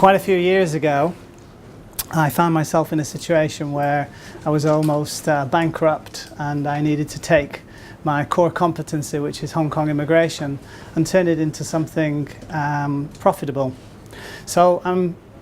Quite a few years ago, I found myself in a situation where I was almost bankrupt, and I needed to take my core competency, which is Hong Kong immigration, and turn it into something profitable. So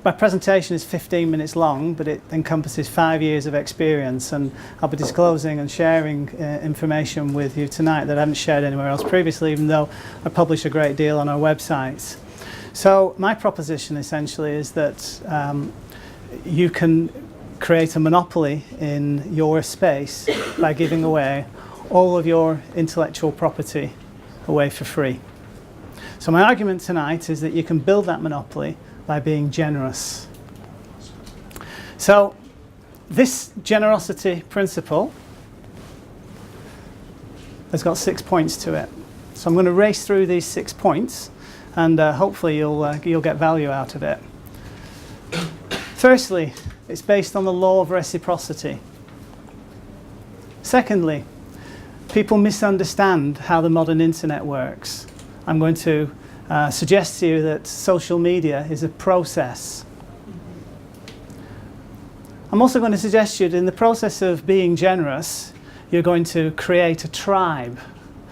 my presentation is 15 minutes long, but it encompasses 5 years of experience, and I'll be disclosing and sharing information with you tonight that I haven't shared anywhere else previously, even though I publish a great deal on our websites. So my proposition essentially is that you can create a monopoly in your space by giving away all of your intellectual property away for free. So my argument tonight is that you can build that monopoly by being generous. So this generosity principle has got 6 points to it. So I'm going to race through these 6 points, and hopefully you'll get value out of it. Firstly, it's based on the law of reciprocity. Secondly, people misunderstand how the modern internet works. I'm going to suggest to you that social media is a process. I'm also going to suggest to you that in the process of being generous, you're going to create a tribe.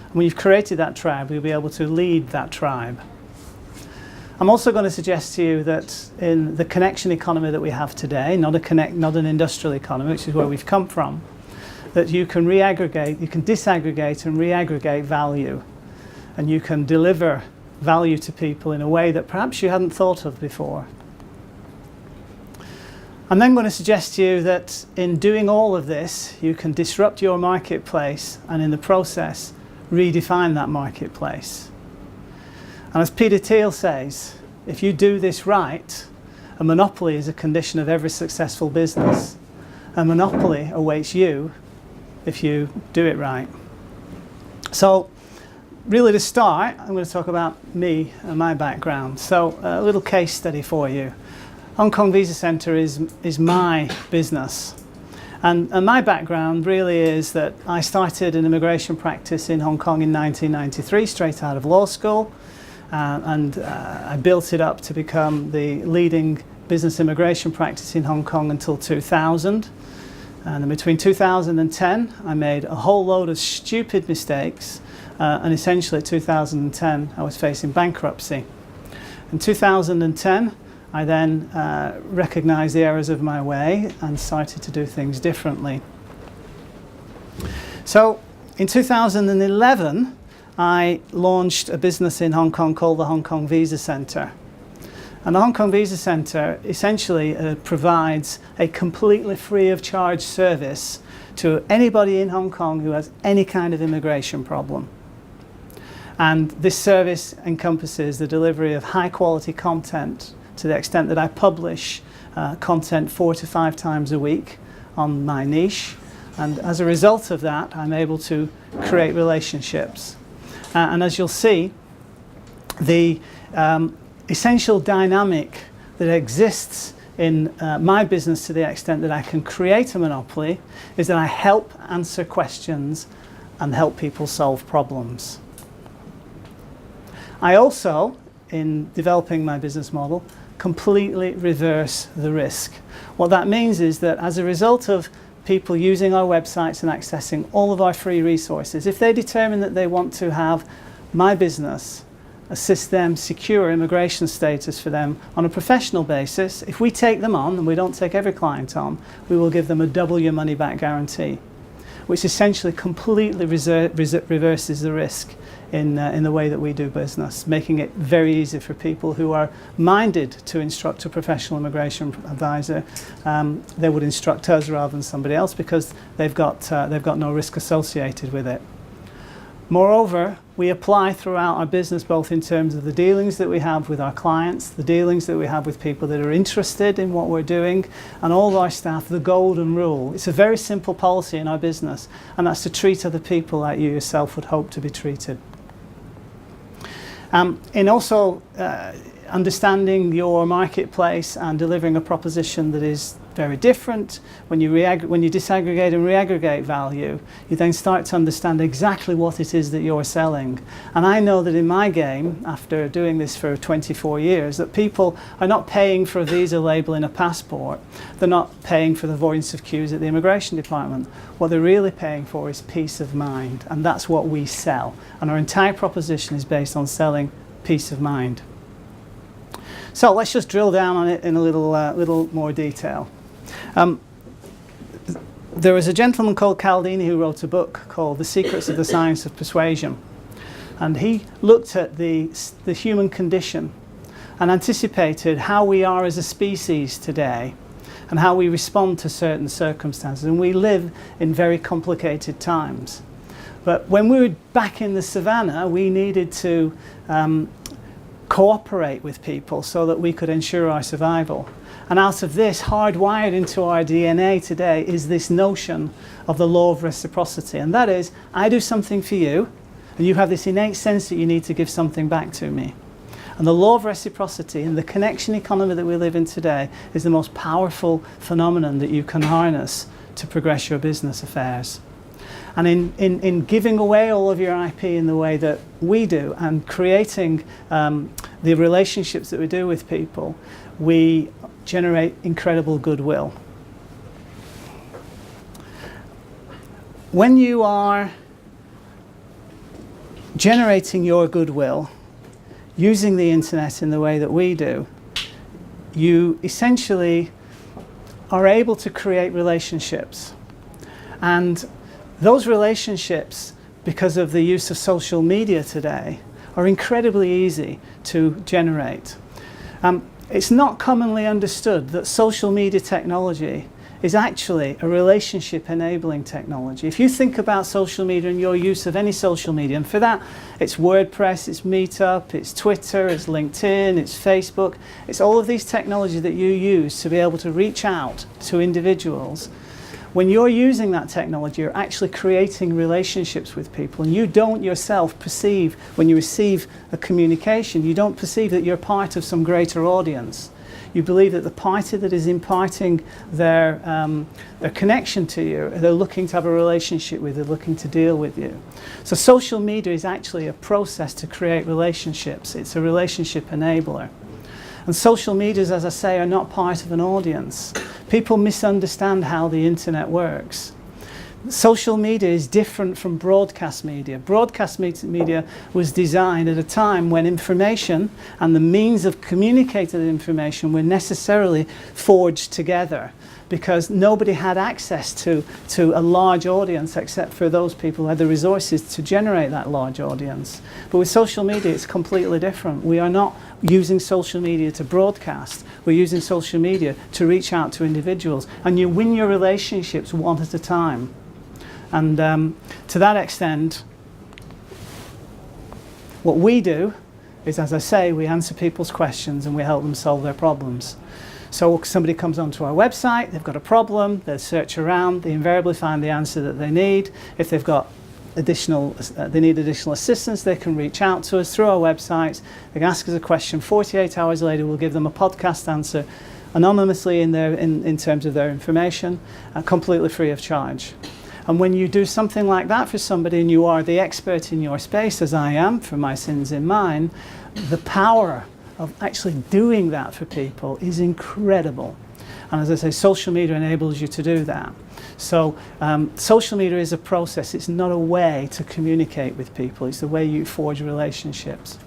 And when you've created that tribe, you'll be able to lead that tribe. I'm also going to suggest to you that in the connection economy that we have today, not an industrial economy, which is where we've come from, that you can reaggregate, you can disaggregate and reaggregate value, and you can deliver value to people in a way that perhaps you hadn't thought of before. I'm then going to suggest to you that in doing all of this, you can disrupt your marketplace and in the process redefine that marketplace. And as Peter Thiel says, if you do this right, a monopoly is a condition of every successful business. A monopoly awaits you if you do it right. So really to start, I'm going to talk about me and my background. So a little case study for you. Hong Kong Visa Centre is my business. And my background really is that I started an immigration practice in Hong Kong in 1993, straight out of law school. And I built it up to become the leading business immigration practice in Hong Kong until 2000. And then between 2010, I made a whole load of stupid mistakes. And essentially, at 2010, I was facing bankruptcy. In 2010, I then recognized the errors of my way and started to do things differently. So in 2011, I launched a business in Hong Kong called the Hong Kong Visa Centre. And the Hong Kong Visa Centre essentially provides a completely free of charge service to anybody in Hong Kong who has any kind of immigration problem. And this service encompasses the delivery of high quality content to the extent that I publish content 4 to 5 times a week on my niche. And as a result of that, I'm able to create relationships. And as you'll see, the essential dynamic that exists in my business to the extent that I can create a monopoly is that I help answer questions and help people solve problems. I also, in developing my business model, completely reverse the risk. What that means is that as a result of people using our websites and accessing all of our free resources, if they determine that they want to have my business assist them secure immigration status for them on a professional basis, if we take them on, and we don't take every client on, we will give them a double your money back guarantee, which essentially completely reverses the risk in the way that we do business, making it very easy for people who are minded to instruct a professional immigration advisor. They would instruct us rather than somebody else because they've got no risk associated with it. Moreover, we apply throughout our business both in terms of the dealings that we have with our clients, the dealings that we have with people that are interested in what we're doing, and all of our staff, the golden rule. It's a very simple policy in our business, and that's to treat other people like you yourself would hope to be treated. understanding your marketplace and delivering a proposition that is very different, when you disaggregate and reaggregate value, you then start to understand exactly what it is that you're selling. And I know that in my game, after doing this for 24 years, that people are not paying for a visa label in a passport. They're not paying for the avoidance of queues at the immigration department. What they're really paying for is peace of mind, and that's what we sell. And our entire proposition is based on selling peace of mind. So let's just drill down on it in a little more detail. There was a gentleman called Cialdini who wrote a book called The Secrets of the Science of Persuasion. And he looked at the human condition and anticipated how we are as a species today and how we respond to certain circumstances. And we live in very complicated times. But when we were back in the savannah, we needed to cooperate with people so that we could ensure our survival. And out of this, hardwired into our DNA today, is this notion of the law of reciprocity. And that is, I do something for you, and you have this innate sense that you need to give something back to me. And the law of reciprocity and the connection economy that we live in today is the most powerful phenomenon that you can harness to progress your business affairs. And in giving away all of your IP in the way that we do and creating the relationships that we do with people, we generate incredible goodwill. When you are generating your goodwill using the internet in the way that we do, you essentially are able to create relationships. And those relationships, because of the use of social media today, are incredibly easy to generate. It's not commonly understood that social media technology is actually a relationship enabling technology. If you think about social media and your use of any social media, and for that it's WordPress, it's Meetup, it's Twitter, it's LinkedIn, it's Facebook, it's all of these technologies that you use to be able to reach out to individuals. When you're using that technology, you're actually creating relationships with people, and you don't yourself perceive, when you receive a communication, you don't perceive that you're part of some greater audience. You believe that the party that is imparting their connection to you, they're looking to have a relationship with, they're looking to deal with you. So social media is actually a process to create relationships. It's a relationship enabler. And social medias, as I say, are not part of an audience. People misunderstand how the internet works. Social media is different from broadcast media. Broadcast media was designed at a time when information and the means of communicating the information were necessarily forged together, because nobody had access to a large audience except for those people who had the resources to generate that large audience. But with social media, it's completely different. We are not using social media to broadcast. We're using social media to reach out to individuals. And you win your relationships one at a time. And to that extent, what we do is, as I say, we answer people's questions and we help them solve their problems. So somebody comes onto our website, they've got a problem, they search around, they invariably find the answer that they need. If they've got they need additional assistance, they can reach out to us through our website. They can ask us a question. 48 hours later, we'll give them a podcast answer anonymously in terms of their information, completely free of charge. And when you do something like that for somebody and you are the expert in your space, as I am for my sins in mine, the power of actually doing that for people is incredible. And as I say, social media enables you to do that. So social media is a process. It's not a way to communicate with people. It's the way you forge relationships.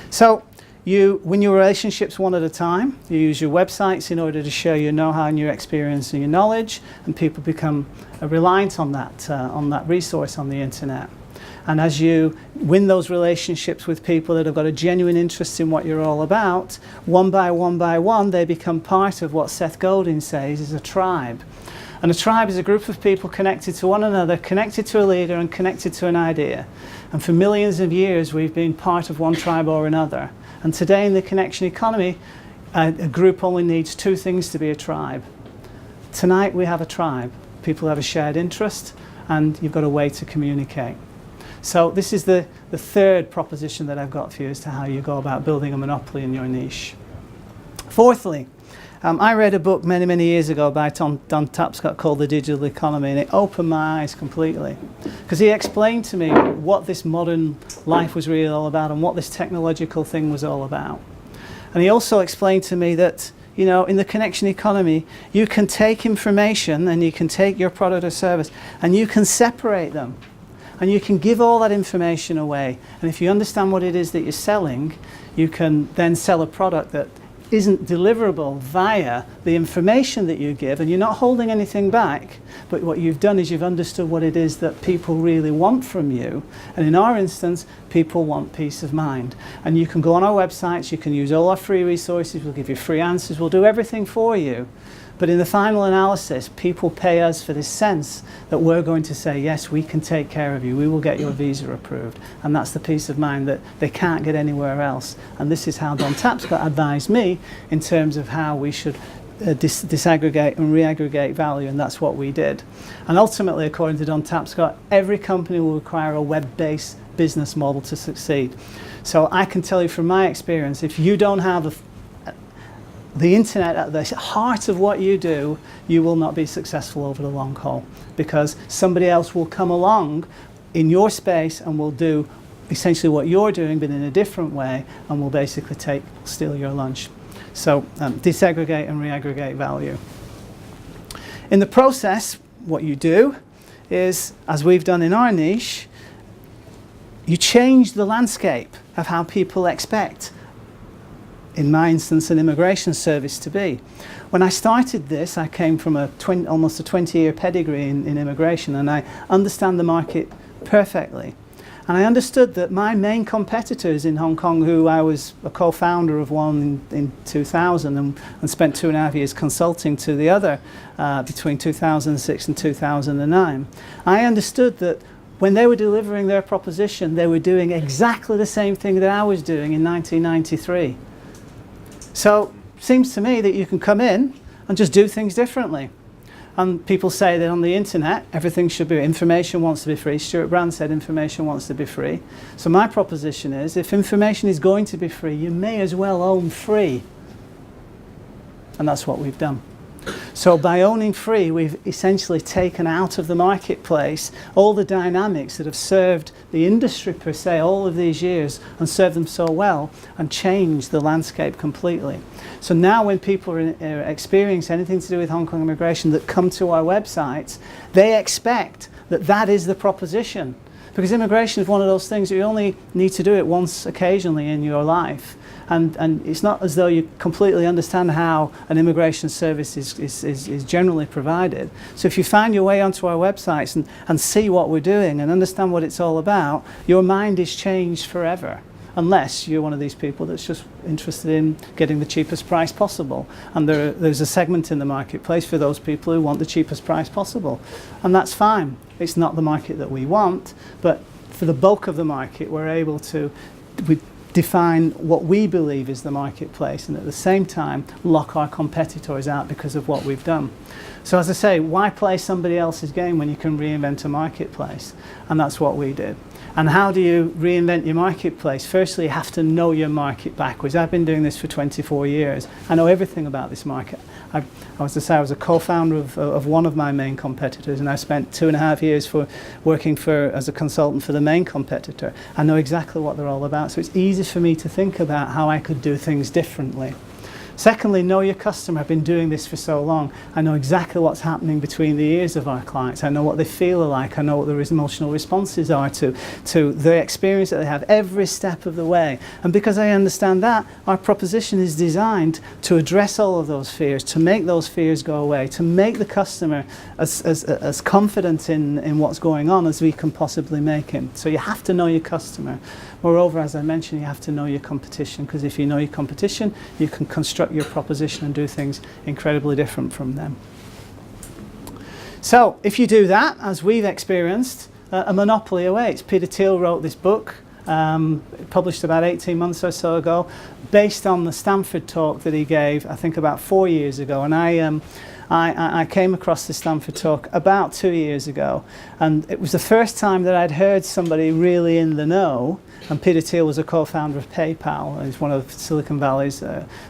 So you win your relationships one at a time. You use your websites in order to share your know-how and your experience and your knowledge, and people become reliant on that resource on the internet. And as you win those relationships with people that have got a genuine interest in what you're all about, one by one, they become part of what Seth Godin says is a tribe. And a tribe is a group of people connected to one another, connected to a leader, and connected to an idea. And for millions of years, we've been part of one tribe or another. And today in the connection economy, a group only needs two things to be a tribe. Tonight we have a tribe. People have a shared interest, and you've got a way to communicate. So this is the the third proposition that I've got for you as to how you go about building a monopoly in your niche. Fourthly, I read a book many, many years ago by Don Tapscott called The Digital Economy, and it opened my eyes completely. Because he explained to me what this modern life was really all about and what this technological thing was all about. And he also explained to me that, you know, in the connection economy, you can take information and you can take your product or service and you can separate them. And you can give all that information away. And if you understand what it is that you're selling, you can then sell a product that isn't deliverable via the information that you give, and you're not holding anything back, but what you've done is you've understood what it is that people really want from you. And in our instance, people want peace of mind. And you can go on our websites, you can use all our free resources, we'll give you free answers, we'll do everything for you. But in the final analysis, people pay us for this sense that we're going to say, yes, we can take care of you, we will get your visa approved. And that's the peace of mind that they can't get anywhere else. And this is how Don Tapscott advised me in terms of how we should disaggregate and reaggregate value, and that's what we did. And ultimately, according to Don Tapscott, every company will require a web-based business model to succeed. So I can tell you from my experience, if you don't have the internet at the heart of what you do, you will not be successful over the long haul, because somebody else will come along in your space and will do essentially what you're doing but in a different way, and will basically steal your lunch. So disaggregate and reaggregate value. In the process, what you do is, as we've done in our niche, you change the landscape of how people expect, in my instance, an immigration service to be. When I started this, I came from almost a 20-year pedigree in immigration, and I understand the market perfectly. And I understood that my main competitors in Hong Kong, who I was a co-founder of one in 2000 and spent 2.5 years consulting to the other between 2006 and 2009, I understood that when they were delivering their proposition, they were doing exactly the same thing that I was doing in 1993. So it seems to me that you can come in and just do things differently. And people say that on the internet, everything should be, information wants to be free. Stuart Brand said information wants to be free. So my proposition is, if information is going to be free, you may as well own free. And that's what we've done. So by owning free, we've essentially taken out of the marketplace all the dynamics that have served the industry per se all of these years and served them so well, and changed the landscape completely. So now when people experience anything to do with Hong Kong immigration that come to our websites, they expect that that is the proposition. Because immigration is one of those things that you only need to do it once occasionally in your life. And it's not as though you completely understand how an immigration service is generally provided. So if you find your way onto our websites and see what we're doing and understand what it's all about, your mind is changed forever. Unless you're one of these people that's just interested in getting the cheapest price possible. And there's a segment in the marketplace for those people who want the cheapest price possible. And that's fine. It's not the market that we want, but for the bulk of the market, we're able to define what we believe is the marketplace, and at the same time lock our competitors out because of what we've done. So as I say, why play somebody else's game when you can reinvent a marketplace? And that's what we did. And how do you reinvent your marketplace? Firstly, you have to know your market backwards. I've been doing this for 24 years. I know everything about this market. I was a co-founder of one of my main competitors, and I spent 2.5 years working as a consultant for the main competitor. I know exactly what they're all about, so it's easy for me to think about how I could do things differently. Secondly, know your customer. I've been doing this for so long. I know exactly what's happening between the ears of our clients. I know what they feel like. I know what their emotional responses are to the experience that they have every step of the way. And because I understand that, our proposition is designed to address all of those fears, to make those fears go away, to make the customer as confident in what's going on as we can possibly make him. So you have to know your customer. Moreover, as I mentioned, you have to know your competition, because if you know your competition, you can construct your proposition and do things incredibly different from them. So if you do that, as we've experienced, a monopoly awaits. Peter Thiel wrote this book, published about 18 months or so ago, based on the Stanford talk that he gave, I think about 4 years ago. And I came across the Stanford talk about 2 years ago, and it was the first time that I'd heard somebody really in the know. And Peter Thiel was a co-founder of PayPal. He's one of Silicon Valley's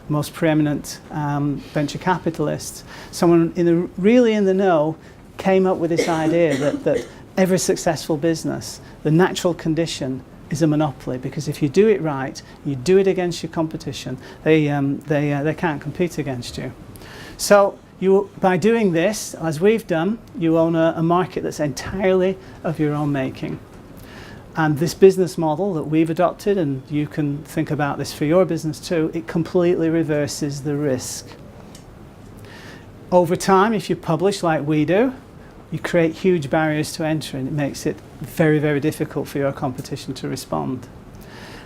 most preeminent venture capitalists. Someone really in the know came up with this idea that every successful business, the natural condition is a monopoly, because if you do it right, you do it against your competition, they can't compete against you. So by doing this, as we've done, you own a market that's entirely of your own making. And this business model that we've adopted, and you can think about this for your business too, it completely reverses the risk. Over time, if you publish like we do, you create huge barriers to entry, and it makes it very, very difficult for your competition to respond.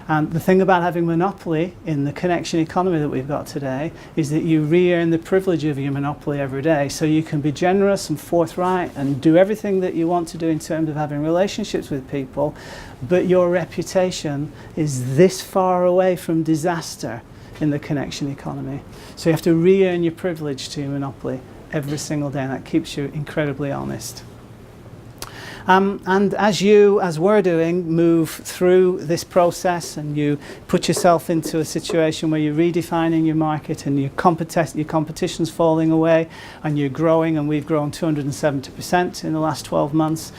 And the thing about having monopoly in the connection economy that we've got today is that you re-earn the privilege of your monopoly every day. So you can be generous and forthright and do everything that you want to do in terms of having relationships with people, but your reputation is this far away from disaster in the connection economy. So you have to re-earn your privilege to your monopoly every single day, and that keeps you incredibly honest. And as we're doing, move through this process, and you put yourself into a situation where you're redefining your market, and your competition's falling away, and you're growing, and we've grown 270% in the last 12 months.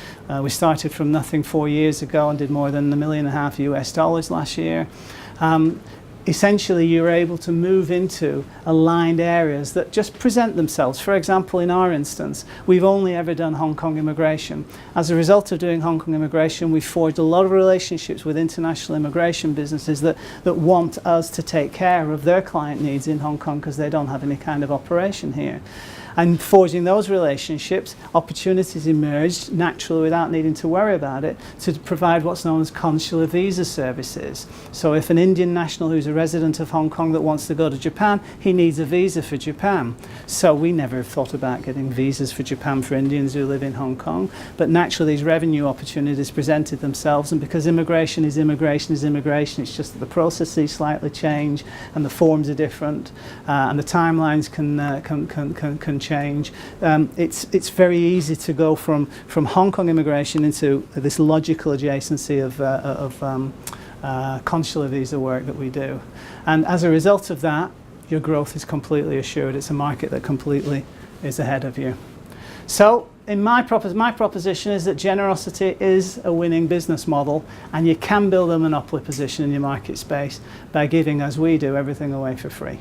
We started from nothing 4 years ago and did more than $1.5 million US last year. Essentially, you're able to move into aligned areas that just present themselves. For example, in our instance, we've only ever done Hong Kong immigration. As a result of doing Hong Kong immigration, we've forged a lot of relationships with international immigration businesses that want us to take care of their client needs in Hong Kong because they don't have any kind of operation here. And forging those relationships, opportunities emerged naturally without needing to worry about it to provide what's known as consular visa services. So if an Indian national who's a resident of Hong Kong that wants to go to Japan, he needs a visa for Japan. So we never thought about getting visas for Japan for Indians who live in Hong Kong. But naturally these revenue opportunities presented themselves, and because immigration is immigration, it's just that the processes slightly change and the forms are different and the timelines can change. It's very easy to go from Hong Kong immigration into this logical adjacency of consular visa work that we do. And as a result of that, your growth is completely assured. It's a market that completely is ahead of you. So my proposition is that generosity is a winning business model, and you can build a monopoly position in your market space by giving, as we do, everything away for free.